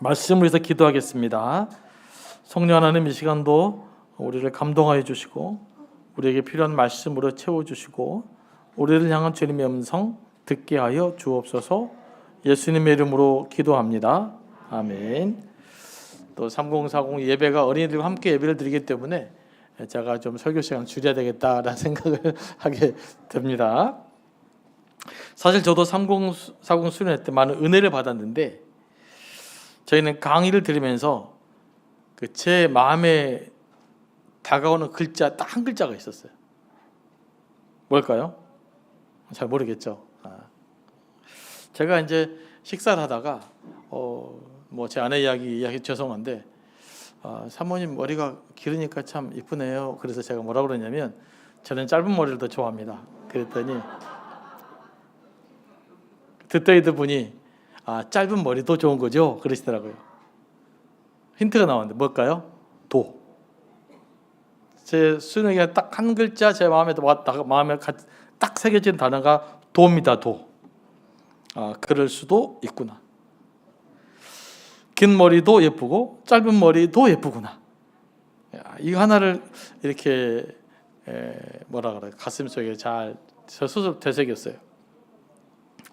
말씀을 위해서 기도하겠습니다. 성령 하나님, 이 시간도 우리를 감동하여 주시고 우리에게 필요한 말씀으로 채워주시고 우리를 향한 주님의 음성 듣게 하여 주옵소서. 예수님의 이름으로 기도합니다. 아멘. 또 3040 예배가 어린이들과 함께 예배를 드리기 때문에 제가 좀 설교 시간 줄여야 되겠다라는 생각을 하게 됩니다. 사실 저도 3040 수련회 때 많은 은혜를 받았는데, 저희는 강의를 들으면서 제 마음에 다가오는 글자 딱 한 글자가 있었어요. 뭘까요? 잘 모르겠죠. 제가 이제 식사를 하다가 제 아내 이야기 죄송한데 사모님 머리가 길으니까 참 이쁘네요. 그래서 제가 뭐라고 그러냐면, 저는 짧은 머리를 더 좋아합니다. 그랬더니 듣더이드 분이 짧은 머리도 좋은 거죠? 그러시더라고요. 힌트가 나왔는데 뭘까요? 도. 제 수능에 딱 한 글자 제 마음에 딱 새겨진 단어가 도입니다. 도. 그럴 수도 있구나. 긴 머리도 예쁘고 짧은 머리도 예쁘구나. 이 하나를 이렇게 가슴 속에 잘 저 스스로 되새겼어요.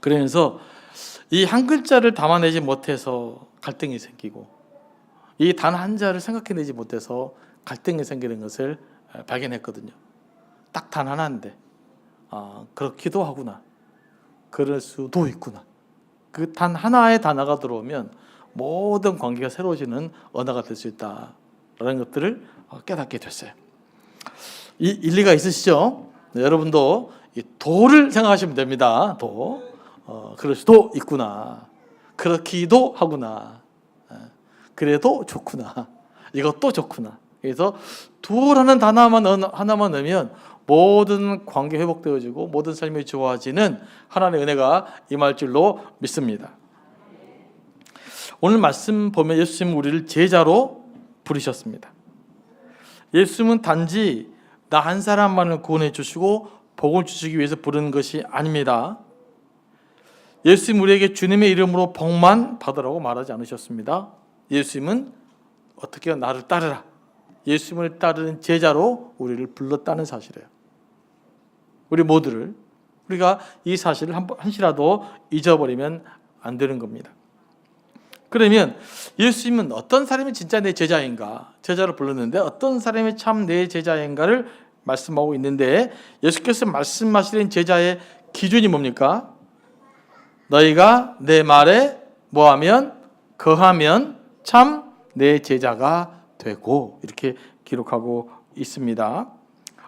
그러면서 이 한 글자를 담아내지 못해서 갈등이 생기고, 이 단 한 자를 생각해내지 못해서 갈등이 생기는 것을 발견했거든요. 딱 단 하나인데 그렇기도 하구나, 그럴 수도 있구나. 그 단 하나의 단어가 들어오면 모든 관계가 새로워지는 언어가 될 수 있다라는 것들을 깨닫게 됐어요. 이 일리가 있으시죠? 네, 여러분도 이 도를 생각하시면 됩니다. 도. 그럴 수도 있구나, 그렇기도 하구나, 그래도 좋구나, 이것도 좋구나. 그래서 도라는 단어 하나만 넣으면 모든 관계 회복되어지고 모든 삶이 좋아지는 하나님의 은혜가 임할 줄로 믿습니다. 오늘 말씀 보면 예수님은 우리를 제자로 부르셨습니다. 예수님은 단지 나 한 사람만을 구원해 주시고 복을 주시기 위해서 부르는 것이 아닙니다. 예수님 우리에게 주님의 이름으로 복만 받으라고 말하지 않으셨습니다. 예수님은 어떻게 나를 따르라, 예수님을 따르는 제자로 우리를 불렀다는 사실이에요. 우리 모두를, 우리가 이 사실을 한시라도 잊어버리면 안 되는 겁니다. 그러면 예수님은 어떤 사람이 진짜 내 제자인가, 제자로 불렀는데 어떤 사람이 참 내 제자인가를 말씀하고 있는데, 예수께서 말씀하시는 제자의 기준이 뭡니까? 너희가 내 말에 뭐하면 거하면 참 내 제자가 되고, 이렇게 기록하고 있습니다.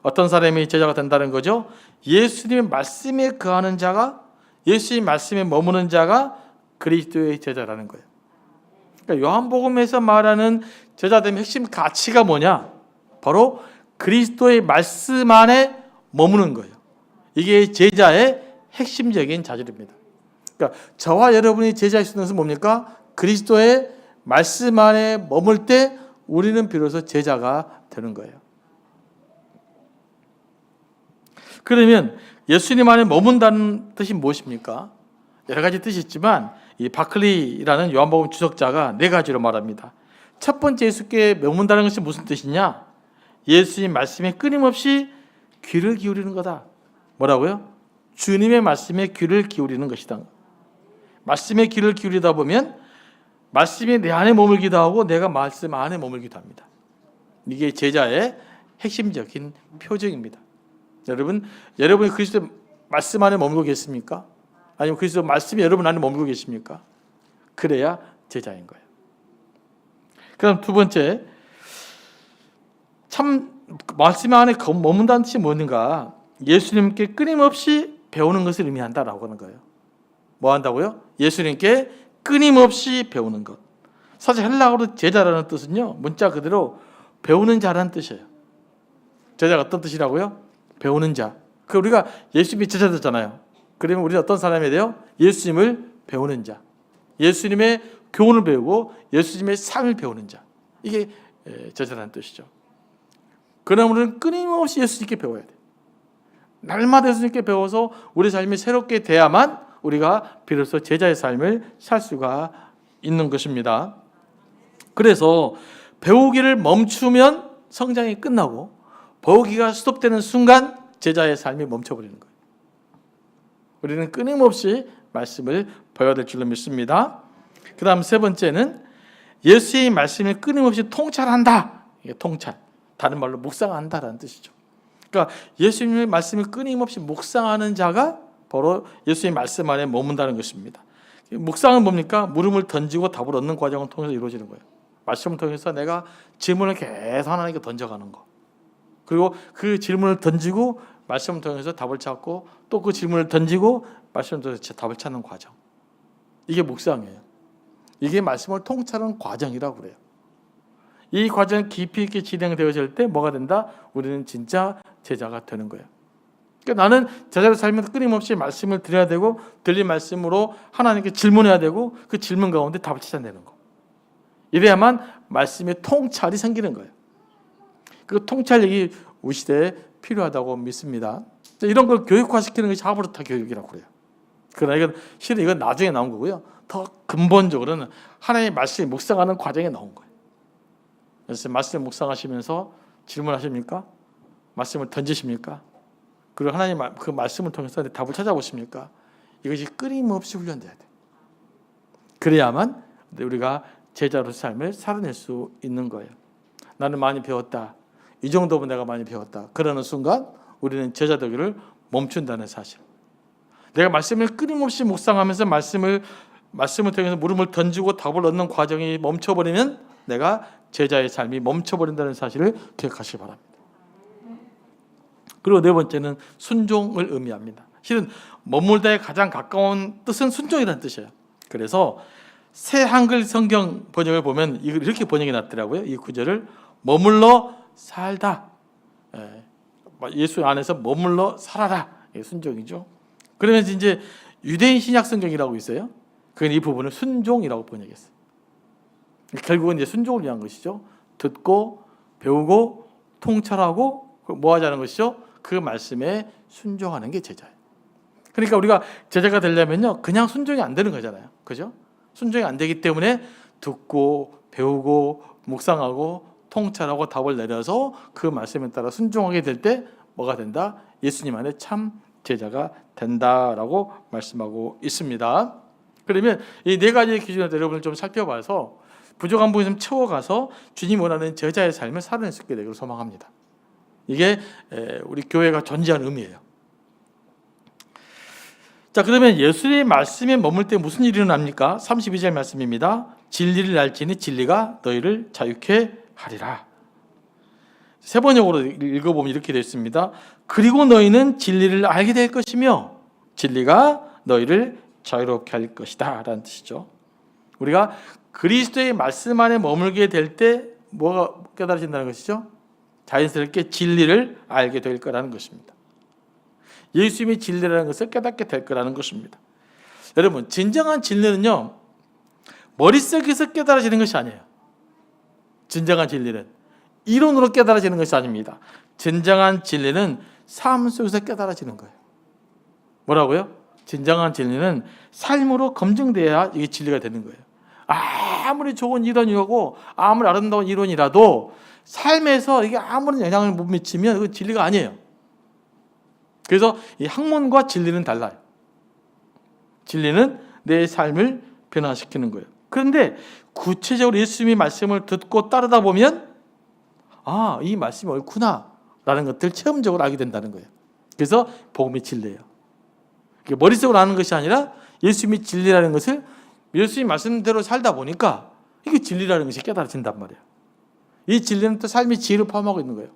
어떤 사람이 제자가 된다는 거죠? 예수님의 말씀에 거하는 자가, 예수님 말씀에 머무는 자가 그리스도의 제자라는 거예요. 그러니까 요한복음에서 말하는 제자됨의 핵심 가치가 뭐냐? 바로 그리스도의 말씀 안에 머무는 거예요. 이게 제자의 핵심적인 자질입니다. 그러니까 저와 여러분이 제자일 수 있는 것은 뭡니까? 그리스도의 말씀 안에 머물 때 우리는 비로소 제자가 되는 거예요. 그러면 예수님 안에 머문다는 뜻이 무엇입니까? 여러 가지 뜻이 있지만 이 바클리라는 요한복음 주석자가 4가지로 말합니다. 첫 번째, 예수께 머문다는 것이 무슨 뜻이냐? 예수님 말씀에 끊임없이 귀를 기울이는 거다. 뭐라고요? 주님의 말씀에 귀를 기울이는 것이다. 말씀에 귀를 기울이다 보면 말씀이 내 안에 머물기도 하고 내가 말씀 안에 머물기도 합니다. 이게 제자의 핵심적인 표정입니다. 여러분이 그리스도 말씀 안에 머물고 계십니까? 아니면 그리스도 말씀이 여러분 안에 머물고 계십니까? 그래야 제자인 거예요. 그럼 두 번째, 참 말씀 안에 머문다는 뜻이 뭔가? 예수님께 끊임없이 배우는 것을 의미한다라고 하는 거예요. 뭐 한다고요? 예수님께 끊임없이 배우는 것. 사실 헬라어로 제자라는 뜻은요, 문자 그대로 배우는 자라는 뜻이에요. 제자가 어떤 뜻이라고요? 배우는 자. 우리가 예수님이 제자잖아요. 그러면 우리는 어떤 사람이 돼요? 예수님을 배우는 자. 예수님의 교훈을 배우고 예수님의 삶을 배우는 자. 이게 제자라는 뜻이죠. 그러나 우리는 끊임없이 예수님께 배워야 돼요. 날마다 예수님께 배워서 우리 삶이 새롭게 돼야만 우리가 비로소 제자의 삶을 살 수가 있는 것입니다. 그래서 배우기를 멈추면 성장이 끝나고 배우기가 스톱되는 순간 제자의 삶이 멈춰버리는 거예요. 우리는 끊임없이 말씀을 배워야 될 줄로 믿습니다. 그 다음 세 번째는 예수의 말씀을 끊임없이 통찰한다. 이게 통찰, 다른 말로 묵상한다라는 뜻이죠. 그러니까 예수님의 말씀을 끊임없이 묵상하는 자가 바로 예수의 말씀 안에 머문다는 것입니다. 묵상은 뭡니까? 물음을 던지고 답을 얻는 과정을 통해서 이루어지는 거예요. 말씀을 통해서 내가 질문을 계속 하나님께 던져가는 거, 그리고 그 질문을 던지고 말씀을 통해서 답을 찾고 또 그 질문을 던지고 말씀을 통해서 답을 찾는 과정, 이게 묵상이에요. 이게 말씀을 통찰하는 과정이라고 그래요. 이 과정이 깊이 있게 진행되어질 때 뭐가 된다? 우리는 진짜 제자가 되는 거예요. 그러니까 나는 제자로 살면서 끊임없이 말씀을 드려야 되고 들린 말씀으로 하나님께 질문해야 되고 그 질문 가운데 답을 찾아내는 거. 이래야만 말씀의 통찰이 생기는 거예요. 그 통찰력이 우리 시대에 필요하다고 믿습니다. 이런 걸 교육화시키는 것이 하브르타 교육이라고 그래요. 그러나 이건 나중에 나온 거고요. 더 근본적으로는 하나님의 말씀을 묵상하는 과정에 나온 거예요. 그래서 말씀을 묵상하시면서 질문하십니까? 말씀을 던지십니까? 그리고 하나님 그 말씀을 통해서 답을 찾아보십니까? 이것이 끊임없이 훈련돼야 돼. 그래야만 우리가 제자로서 삶을 살아낼 수 있는 거예요. 나는 많이 배웠다. 이 정도면 내가 많이 배웠다. 그러는 순간 우리는 제자 되기를 멈춘다는 사실. 내가 말씀을 끊임없이 묵상하면서 말씀을 통해서 물음을 던지고 답을 얻는 과정이 멈춰버리면 내가 제자의 삶이 멈춰버린다는 사실을 기억하시기 바랍니다. 그리고 네 번째는 순종을 의미합니다. 실은 머물다의 가장 가까운 뜻은 순종이라는 뜻이에요. 그래서 새 한글 성경 번역을 보면 이렇게 번역이 났더라고요. 이 구절을 머물러 살다. 예수 안에서 머물러 살아라. 이게 순종이죠. 그러면서 이제 유대인 신약 성경이라고 있어요. 그건 이 부분을 순종이라고 번역했어요. 결국은 이제 순종을 위한 것이죠. 듣고 배우고 통찰하고 뭐 하자는 것이죠? 그 말씀에 순종하는 게 제자예요. 그러니까 우리가 제자가 되려면요, 그냥 순종이 안 되는 거잖아요. 그죠? 순종이 안 되기 때문에 듣고 배우고 묵상하고 통찰하고 답을 내려서 그 말씀에 따라 순종하게 될 때 뭐가 된다? 예수님 안에 참 제자가 된다라고 말씀하고 있습니다. 그러면 이 네 가지의 기준을 여러분을 좀 살펴봐서 부족한 부분을 좀 채워가서 주님 원하는 제자의 삶을 살아낼 수 있게 되기를 소망합니다. 이게 우리 교회가 존재하는 의미예요. 자, 그러면 예수의 말씀에 머물 때 무슨 일이 일어납니까? 32절 말씀입니다. 진리를 알지니 진리가 너희를 자유케 하리라. 세 번역으로 읽어보면 이렇게 되어 있습니다. 그리고 너희는 진리를 알게 될 것이며 진리가 너희를 자유롭게 할 것이다 라는 뜻이죠. 우리가 그리스도의 말씀 안에 머물게 될 때 뭐가 깨달아진다는 것이죠? 자연스럽게 진리를 알게 될 거라는 것입니다. 예수님이 진리라는 것을 깨닫게 될 거라는 것입니다. 여러분, 진정한 진리는요, 머릿속에서 깨달아지는 것이 아니에요. 진정한 진리는 이론으로 깨달아지는 것이 아닙니다. 진정한 진리는 삶 속에서 깨달아지는 거예요. 뭐라고요? 진정한 진리는 삶으로 검증돼야 이게 진리가 되는 거예요. 아무리 좋은 이론이고 아무리 아름다운 이론이라도 삶에서 이게 아무런 영향을 못 미치면 그건 진리가 아니에요. 그래서 이 학문과 진리는 달라요. 진리는 내 삶을 변화시키는 거예요. 그런데 구체적으로 예수님의 말씀을 듣고 따르다 보면 이 말씀이 옳구나 라는 것들 체험적으로 알게 된다는 거예요. 그래서 복음이 진리예요. 머릿속으로 아는 것이 아니라 예수님이 진리라는 것을 예수님 말씀대로 살다 보니까 이게 진리라는 것이 깨달아진단 말이에요. 이 진리는 또 삶의 지혜를 포함하고 있는 거예요.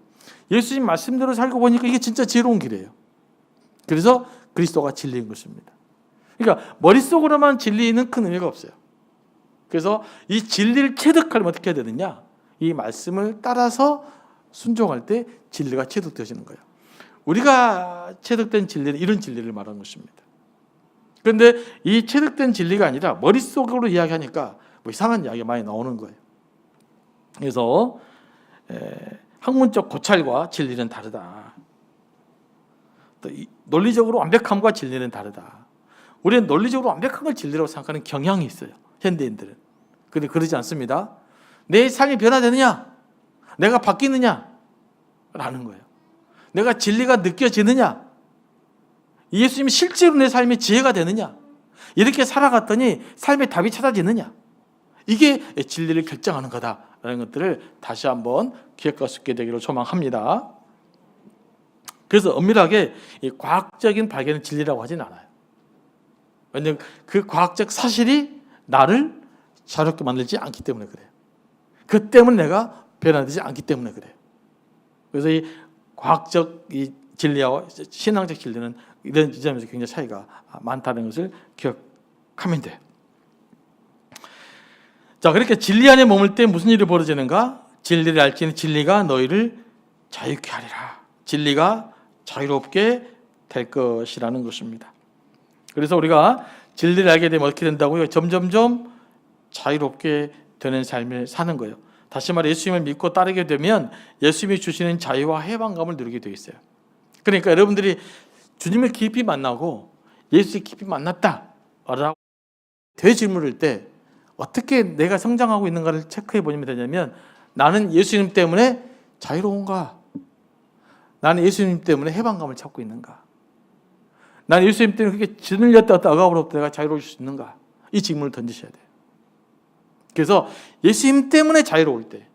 예수님 말씀대로 살고 보니까 이게 진짜 지혜로운 길이에요. 그래서 그리스도가 진리인 것입니다. 그러니까 머릿속으로만 진리는 큰 의미가 없어요. 그래서 이 진리를 체득하려면 어떻게 해야 되느냐? 이 말씀을 따라서 순종할 때 진리가 체득되어지는 거예요. 우리가 체득된 진리는 이런 진리를 말하는 것입니다. 그런데 이 체득된 진리가 아니라 머릿속으로 이야기하니까 뭐 이상한 이야기가 많이 나오는 거예요. 그래서 학문적 고찰과 진리는 다르다. 또 논리적으로 완벽함과 진리는 다르다. 우리는 논리적으로 완벽한 걸 진리라고 생각하는 경향이 있어요. 현대인들은. 그런데 그러지 않습니다. 내 삶이 변화되느냐? 내가 바뀌느냐? 라는 거예요. 내가 진리가 느껴지느냐? 예수님이 실제로 내 삶의 지혜가 되느냐? 이렇게 살아갔더니 삶의 답이 찾아지느냐? 이게 진리를 결정하는 거다라는 것들을 다시 한번 기억할 수 있게 되기를 소망합니다. 그래서 엄밀하게 이 과학적인 발견은 진리라고 하진 않아요. 왜냐하면 그 과학적 사실이 나를 자유롭게 만들지 않기 때문에 그래요. 그 때문에 내가 변화되지 않기 때문에 그래요. 그래서 이 과학적 이 진리와 신앙적 진리는 이런 지점에서 굉장히 차이가 많다는 것을 기억하면 돼요. 자, 그렇게 진리 안에 머물 때 무슨 일이 벌어지는가? 진리를 알지니 진리가 너희를 자유케 하리라. 진리가 자유롭게 될 것이라는 것입니다. 그래서 우리가 진리를 알게 되면 어떻게 된다고요? 점점점 자유롭게 되는 삶을 사는 거예요. 다시 말해 예수님을 믿고 따르게 되면 예수님이 주시는 자유와 해방감을 누리게 되어 있어요. 그러니까 여러분들이 주님을 깊이 만나고 예수를 깊이 만났다라고 되질문을 때 어떻게 내가 성장하고 있는가를 체크해 보면 되냐면, 나는 예수님 때문에 자유로운가? 나는 예수님 때문에 해방감을 찾고 있는가? 나는 예수님 때문에 그렇게 짓눌렸다 아가로부터 내가 자유로울 수 있는가? 이 질문을 던지셔야 돼요. 그래서 예수님 때문에 자유로울 때,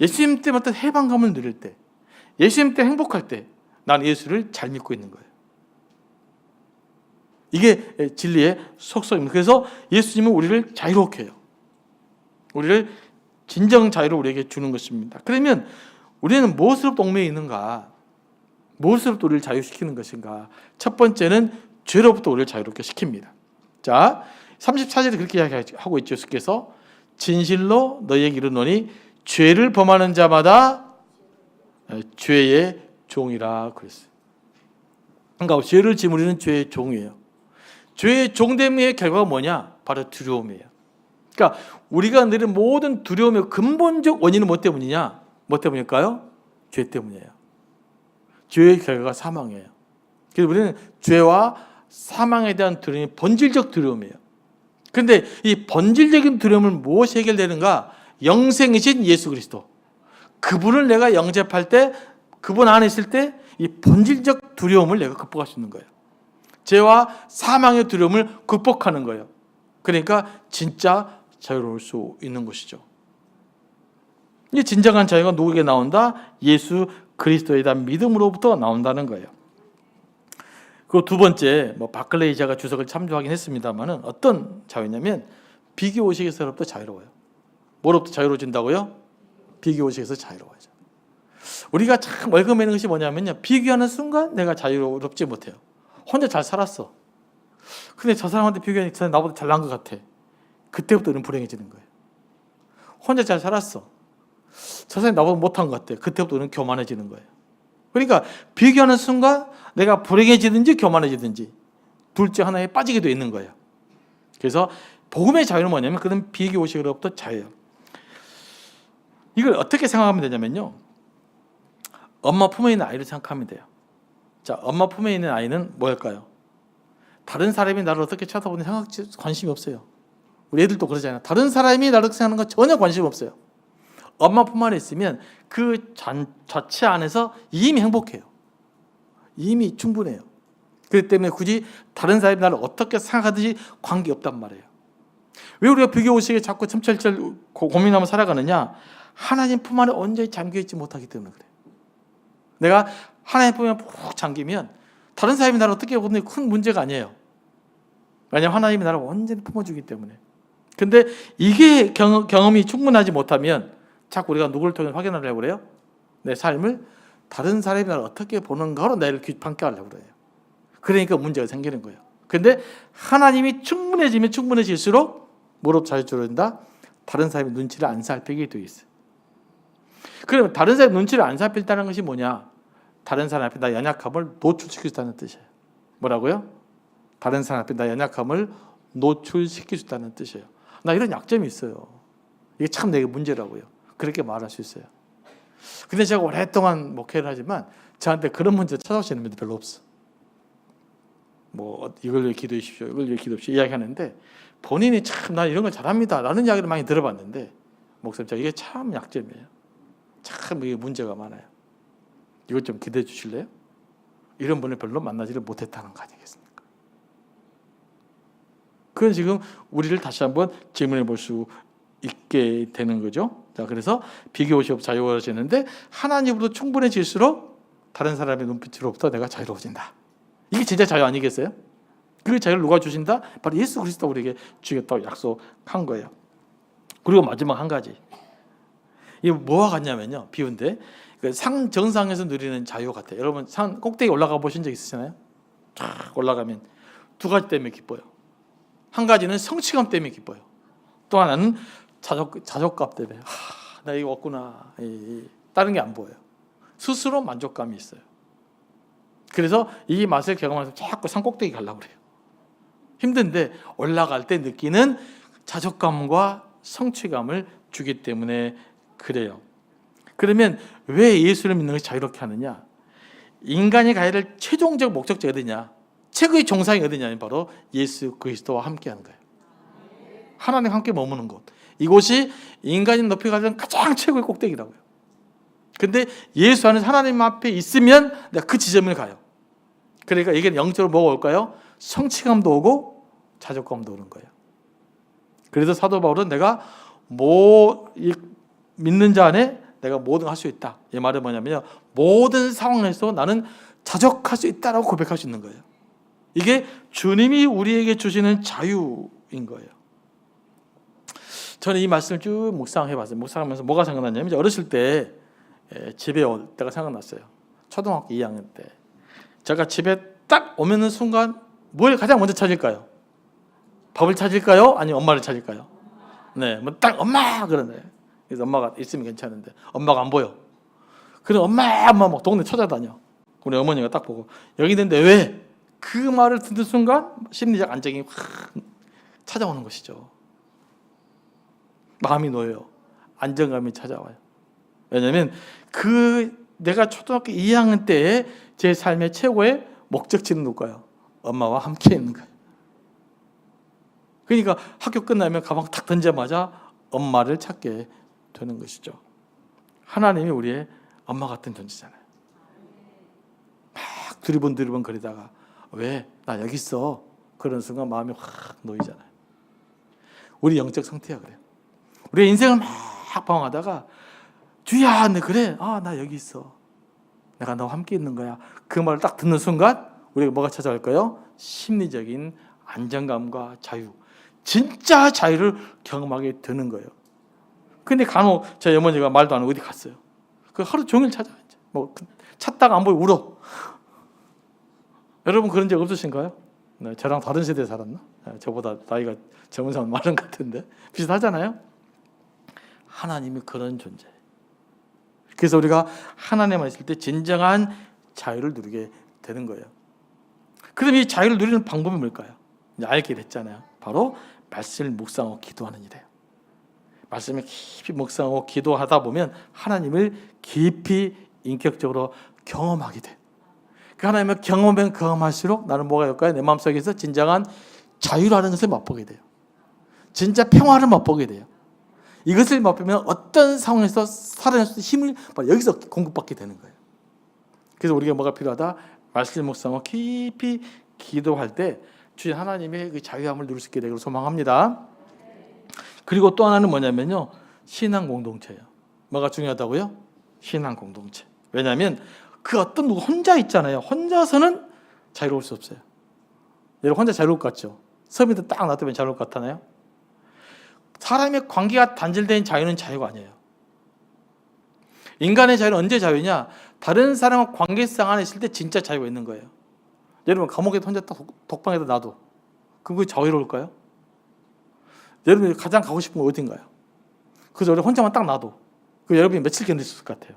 예수님 때문에 어떤 해방감을 누릴 때, 예수님 때문에 행복할 때 나는 예수를 잘 믿고 있는 거예요. 이게 진리의 속성입니다. 그래서 예수님은 우리를 자유롭게 해요. 우리를 진정 자유를 우리에게 주는 것입니다. 그러면 우리는 무엇으로부터 얽매여 있는가? 무엇으로부터 우리를 자유시키는 것인가? 첫 번째는 죄로부터 우리를 자유롭게 시킵니다. 자, 34절에 그렇게 이야기하고 있죠. 예수께서 진실로 너희에게 이르노니 죄를 범하는 자마다 죄의 종이라 그랬어요. 그러니까 죄를 지무리는 죄의 종이에요. 죄의 종됨의 결과가 뭐냐? 바로 두려움이에요. 그러니까 우리가 느린 모든 두려움의 근본적 원인은 뭐 때문이냐? 뭐 때문일까요? 죄 때문이에요. 죄의 결과가 사망이에요. 그래서 우리는 죄와 사망에 대한 두려움이 본질적 두려움이에요. 그런데 이 본질적인 두려움을 무엇이 해결되는가? 영생이신 예수 그리스도. 그분을 내가 영접할 때, 그분 안에 있을 때 이 본질적 두려움을 내가 극복할 수 있는 거예요. 죄와 사망의 두려움을 극복하는 거예요. 그러니까 진짜 자유로울 수 있는 것이죠. 이 진정한 자유가 누구에게 나온다? 예수 그리스도에 대한 믿음으로부터 나온다는 거예요. 그리고 두 번째, 바클레이 제가 주석을 참조하긴 했습니다만은 어떤 자유냐면 비교의식에서부터 자유로워요. 뭐로부터 자유로워진다고요? 비교의식에서 자유로워져. 우리가 참 월급내는 것이 뭐냐면요, 비교하는 순간 내가 자유롭지 못해요. 혼자 잘 살았어. 근데 저 사람한테 비교하니까 저 사람이 나보다 잘난 것 같아. 그때부터 우리는 불행해지는 거예요. 혼자 잘 살았어. 저 사람이 나보다 못한 것 같아. 그때부터 우리는 교만해지는 거예요. 그러니까 비교하는 순간 내가 불행해지든지 교만해지든지 둘째 하나에 빠지게 되어 있는 거예요. 그래서 복음의 자유는 뭐냐면 그런 비교의식으로부터 자유예요. 이걸 어떻게 생각하면 되냐면요, 엄마 품에 있는 아이를 생각하면 돼요. 자, 엄마 품에 있는 아이는 뭘까요? 다른 사람이 나를 어떻게 쳐다보는 관심이 없어요. 우리 애들도 그러잖아요. 다른 사람이 나를 생각하는 건 전혀 관심 없어요. 엄마 품 안에 있으면 그 자체 안에서 이미 행복해요. 이미 충분해요. 그렇기 때문에 굳이 다른 사람이 나를 어떻게 생각하든지 관계없단 말이에요. 왜 우리가 비교의식에 자꾸 첨철철 고민하며 살아가느냐? 하나님 품 안에 온전히 잠겨있지 못하기 때문에 그래요. 내가 하나님 품에 푹 잠기면 다른 사람이 나를 어떻게 보든 큰 문제가 아니에요. 왜냐하면 하나님이 나를 온전히 품어주기 때문에. 근데 이게 경험이 충분하지 못하면 자꾸 우리가 누구를 통해 확인하려고 그래요? 내 삶을 다른 사람이 나를 어떻게 보는가로 나를 판가하려고 그래요. 그러니까 문제가 생기는 거예요. 근데 하나님이 충분해지면 충분해질수록 뭐로 자유로워진다? 다른 사람의 눈치를 안 살피게 되어 있어요. 그러면 다른 사람의 눈치를 안 살필다는 것이 뭐냐? 다른 사람 앞에 나 연약함을 노출시키겠다는 뜻이에요. 뭐라고요? 다른 사람 앞에 나 연약함을 노출시키겠다는 뜻이에요. 나 이런 약점이 있어요. 이게 참 내게 문제라고요. 그렇게 말할 수 있어요. 근데 제가 오랫동안 목회를 하지만 저한테 그런 문제 찾아오시는 분들 별로 없어. 이걸 위해 기도해 주십시오. 이걸 위해 기도해 주십시오. 이야기하는데 본인이 참 나 이런 걸 잘합니다 라는 이야기를 많이 들어봤는데 목사님, 이게 참 약점이에요. 참 이게 문제가 많아요. 이것 좀 기대해 주실래요? 이런 분을 별로 만나지를 못했다는 거 아니겠습니까? 그건 지금 우리를 다시 한번 질문해 볼 수 있게 되는 거죠. 자, 그래서 비교 시업 자유로워지는데 하나님으로 충분해질수록 다른 사람의 눈빛으로부터 내가 자유로워진다. 이게 진짜 자유 아니겠어요? 그 자유를 누가 주신다? 바로 예수 그리스도 우리에게 주겠다고 약속한 거예요. 그리고 마지막 한 가지. 이게 뭐와 같냐면요. 비운데 상 정상에서 누리는 자유 같아요. 여러분 산 꼭대기 올라가 보신 적 있으시나요? 쫙 올라가면 두 가지 때문에 기뻐요. 한 가지는 성취감 때문에 기뻐요. 또 하나는 자족감 때문에 나 이거 없구나. 다른 게 안 보여요. 스스로 만족감이 있어요. 그래서 이 맛을 경험해서 자꾸 산 꼭대기 가려고 그래요. 힘든데 올라갈 때 느끼는 자족감과 성취감을 주기 때문에 그래요. 그러면 왜 예수를 믿는 것이 자유롭게 하느냐? 인간이 가야 될 최종적 목적지가 어디냐? 최고의 정상이 어디냐? 바로 예수 그리스도와 함께하는 거예요. 하나님과 함께 머무는 곳. 이곳이 인간이 높이 가는 가장 최고의 꼭대기라고요. 근데 예수 안에서 하나님 앞에 있으면 내가 그 지점을 가요. 그러니까 이게 영적으로 뭐가 올까요? 성취감도 오고 자족감도 오는 거예요. 그래서 사도 바울은 내가 믿는 자 안에 내가 뭐든 할 수 있다. 이 말은 뭐냐면요. 모든 상황에서 나는 자족할 수 있다라고 고백할 수 있는 거예요. 이게 주님이 우리에게 주시는 자유인 거예요. 저는 이 말씀을 쭉 묵상해봤어요. 묵상하면서 뭐가 생각났냐면 어렸을 때 집에 올 때가 생각났어요. 초등학교 2학년 때 제가 집에 딱 오면은 순간 뭘 가장 먼저 찾을까요? 밥을 찾을까요? 아니면 엄마를 찾을까요? 네, 뭐 딱 엄마 그러네. 그래서 엄마가 있으면 괜찮은데 엄마가 안 보여. 그래 엄마 막 동네 찾아다녀. 우리 어머니가 딱 보고 여기 있는데 왜? 그 말을 듣는 순간 심리적 안정이 확 찾아오는 것이죠. 마음이 놓여요. 안정감이 찾아와요. 왜냐하면 내가 초등학교 2학년 때에 제 삶의 최고의 목적지는 누굴까요? 엄마와 함께 있는 거예요. 그러니까 학교 끝나면 가방 탁 던자마자 엄마를 찾게 되는 것이죠. 하나님이 우리의 엄마 같은 존재잖아요. 막 두리번 거리다가 왜? 나 여기 있어. 그런 순간 마음이 확 놓이잖아요. 우리 영적 상태야 그래요. 우리 인생을 막 방황하다가 주야, 네 그래. 나 여기 있어. 내가 너와 함께 있는 거야. 그 말을 딱 듣는 순간 우리가 뭐가 찾아갈까요? 심리적인 안정감과 자유. 진짜 자유를 경험하게 되는 거예요. 근데 간혹 저희 어머니가 말도 안 하고 어디 갔어요. 그 하루 종일 찾아. 찾다가 안 보이고 울어. 여러분 그런 적 없으신가요? 네, 저랑 다른 세대에 살았나? 저보다 나이가 젊은 사람 많은 것 같은데 비슷하잖아요. 하나님이 그런 존재예요. 그래서 우리가 하나님만 있을 때 진정한 자유를 누리게 되는 거예요. 그럼 이 자유를 누리는 방법이 뭘까요? 이제 알게 됐잖아요. 바로 말씀을 묵상하고 기도하는 일이에요. 말씀을 깊이 묵상하고 기도하다 보면 하나님을 깊이 인격적으로 경험하게 돼요. 그 하나님을 경험하면 경험할수록 나는 뭐가 될까요? 내 마음속에서 진정한 자유라는 것을 맛보게 돼요. 진짜 평화를 맛보게 돼요. 이것을 맛보면 어떤 상황에서 살아낼 수 있는 힘을 여기서 공급받게 되는 거예요. 그래서 우리가 뭐가 필요하다? 말씀 묵상하고 깊이 기도할 때 주신 하나님의 그 자유함을 누릴 수 있게 되기를 소망합니다. 그리고 또 하나는 뭐냐면요. 신앙 공동체예요. 뭐가 중요하다고요? 신앙 공동체. 왜냐하면 그 어떤 누구 혼자 있잖아요. 혼자서는 자유로울 수 없어요. 여러분 혼자 자유로울 것 같죠? 섬에도 딱 놔두면 자유로울 것 같잖아요. 사람의 관계가 단절된 자유는 자유가 아니에요. 인간의 자유는 언제 자유냐? 다른 사람과 관계성 안에 있을 때 진짜 자유가 있는 거예요. 여러분 감옥에 혼자 딱 독방에다 놔둬. 그게 자유로울까요? 여러분이 가장 가고 싶은 건 어딘가요? 그래서 우리 혼자만 딱 놔둬. 그 여러분이 며칠 견딜 수 있을 것 같아요.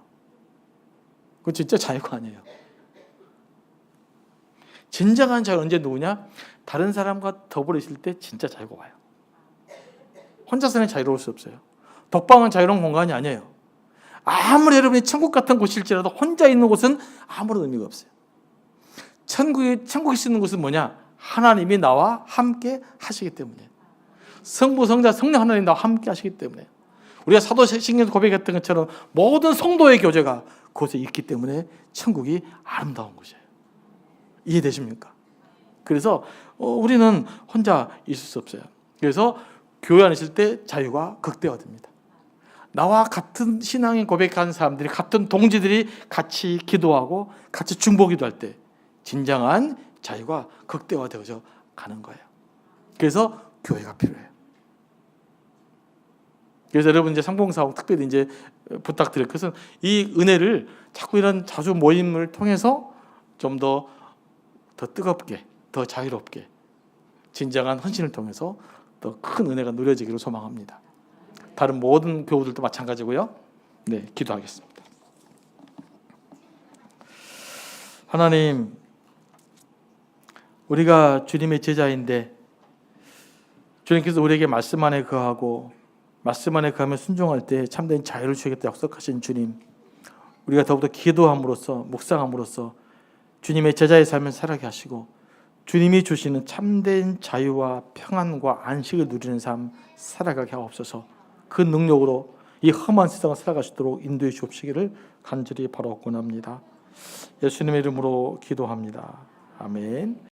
그거 진짜 자유가 아니에요. 진정한 자유는 언제 누구냐? 다른 사람과 더불어 있을 때 진짜 자유가 와요. 혼자서는 자유로울 수 없어요. 독방은 자유로운 공간이 아니에요. 아무리 여러분이 천국 같은 곳일지라도 혼자 있는 곳은 아무런 의미가 없어요. 천국이 있는 곳은 뭐냐? 하나님이 나와 함께 하시기 때문에. 성부, 성자, 성령 하나님이 나와 함께 하시기 때문에. 우리가 사도신경에서 고백했던 것처럼 모든 성도의 교제가 그곳에 있기 때문에 천국이 아름다운 곳이에요. 이해되십니까? 그래서 우리는 혼자 있을 수 없어요. 그래서 교회 안에 있을 때 자유가 극대화됩니다. 나와 같은 신앙의 고백하는 사람들이, 같은 동지들이 같이 기도하고 같이 중보기도할 때 진정한 자유가 극대화되어져 가는 거예요. 그래서 교회가 필요해요. 그래서 여러분 이제 상봉사업 특별히 이제 부탁드릴 것은 이 은혜를 자꾸 이런 자주 모임을 통해서 좀 더 뜨겁게, 더 자유롭게, 진정한 헌신을 통해서 더 큰 은혜가 누려지기를 소망합니다. 다른 모든 교우들도 마찬가지고요. 네, 기도하겠습니다. 하나님, 우리가 주님의 제자인데 주님께서 우리에게 말씀 안에 거하고 말씀 안에 거하며 순종할 때 참된 자유를 주시겠다 약속하신 주님, 우리가 더욱더 기도함으로써 묵상함으로써 주님의 제자의 삶을 살아가게 하시고 주님이 주시는 참된 자유와 평안과 안식을 누리는 삶 살아가게 하옵소서. 그 능력으로 이 험한 세상을 살아갈 수 있도록 인도해 주옵시기를 간절히 바라옵곤 합니다. 예수님의 이름으로 기도합니다. 아멘.